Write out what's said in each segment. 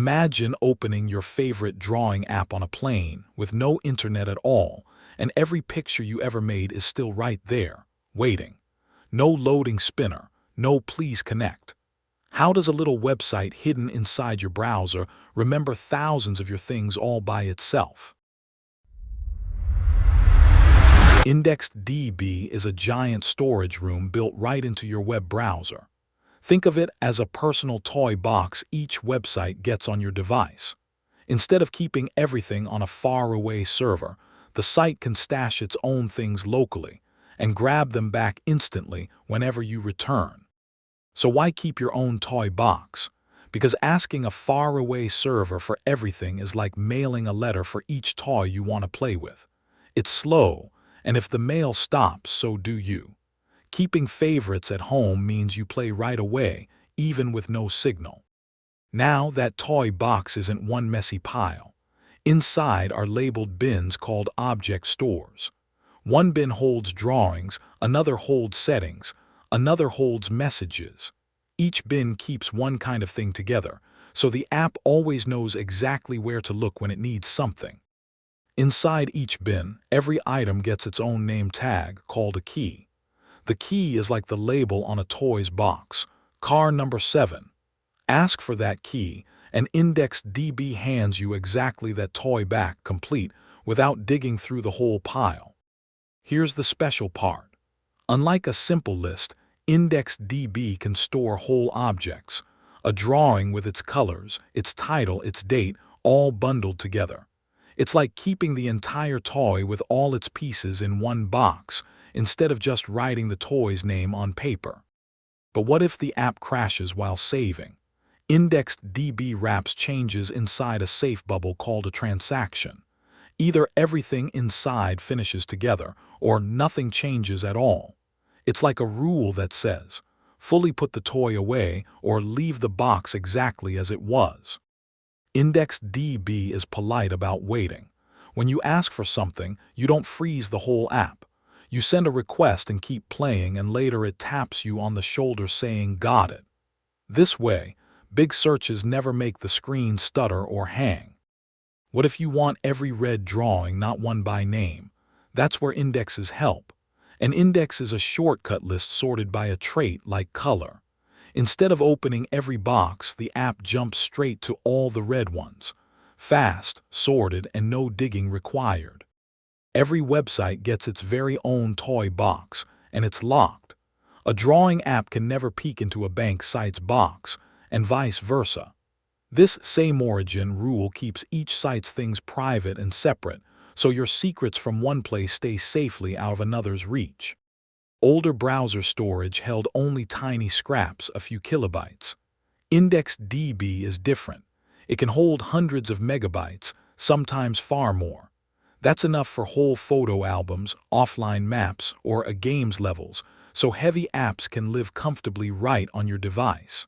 Imagine opening your favorite drawing app on a plane with no internet at all, and every picture you ever made is still right there, waiting. No loading spinner, no please connect. How does a little website hidden inside your browser remember thousands of your things all by itself? IndexedDB is a giant storage room built right into your web browser. Think of it as a personal toy box each website gets on your device. Instead of keeping everything on a faraway server, the site can stash its own things locally and grab them back instantly whenever you return. So why keep your own toy box? Because asking a faraway server for everything is like mailing a letter for each toy you want to play with. It's slow, and if the mail stops, so do you. Keeping favorites at home means you play right away, even with no signal. Now that toy box isn't one messy pile. Inside are labeled bins called object stores. One bin holds drawings, another holds settings, another holds messages. Each bin keeps one kind of thing together, so the app always knows exactly where to look when it needs something. Inside each bin, every item gets its own name tag called a key. The key is like the label on a toy's box, car number 7. Ask for that key, and IndexedDB hands you exactly that toy back complete without digging through the whole pile. Here's the special part. Unlike a simple list, IndexedDB can store whole objects, a drawing with its colors, its title, its date, all bundled together. It's like keeping the entire toy with all its pieces in one box, instead of just writing the toy's name on paper. But what if the app crashes while saving? IndexedDB wraps changes inside a safe bubble called a transaction. Either everything inside finishes together, or nothing changes at all. It's like a rule that says, fully put the toy away or leave the box exactly as it was. IndexedDB is polite about waiting. When you ask for something, you don't freeze the whole app. You send a request and keep playing, and later it taps you on the shoulder saying, "Got it." This way, big searches never make the screen stutter or hang. What if you want every red drawing, not one by name? That's where indexes help. An index is a shortcut list sorted by a trait like color. Instead of opening every box, the app jumps straight to all the red ones. Fast, sorted, and no digging required. Every website gets its very own toy box, and it's locked. A drawing app can never peek into a bank site's box, and vice versa. This same origin rule keeps each site's things private and separate, so your secrets from one place stay safely out of another's reach. Older browser storage held only tiny scraps, a few kilobytes. IndexedDB is different. It can hold hundreds of megabytes, sometimes far more. That's enough for whole photo albums, offline maps, or a game's levels, so heavy apps can live comfortably right on your device.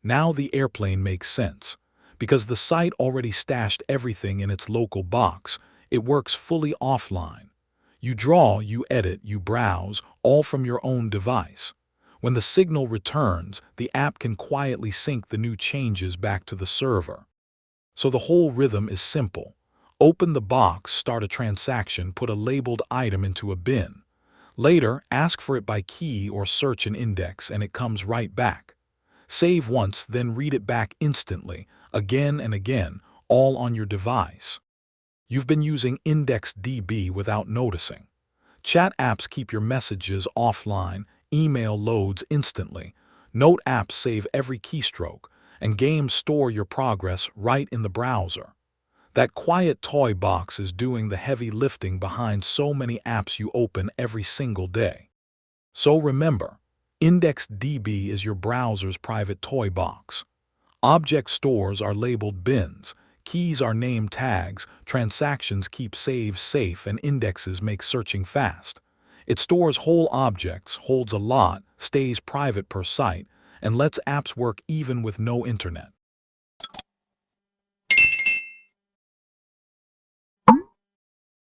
Now the airplane makes sense. Because the site already stashed everything in its local box, it works fully offline. You draw, you edit, you browse, all from your own device. When the signal returns, the app can quietly sync the new changes back to the server. So the whole rhythm is simple. Open the box, start a transaction, put a labeled item into a bin. Later, ask for it by key or search an index, and it comes right back. Save once, then read it back instantly, again and again, all on your device. You've been using IndexedDB without noticing. Chat apps keep your messages offline, email loads instantly, note apps save every keystroke, and games store your progress right in the browser. That quiet toy box is doing the heavy lifting behind so many apps you open every single day. So remember, IndexedDB is your browser's private toy box. Object stores are labeled bins, keys are name tags, transactions keep saves safe, and indexes make searching fast. It stores whole objects, holds a lot, stays private per site, and lets apps work even with no internet.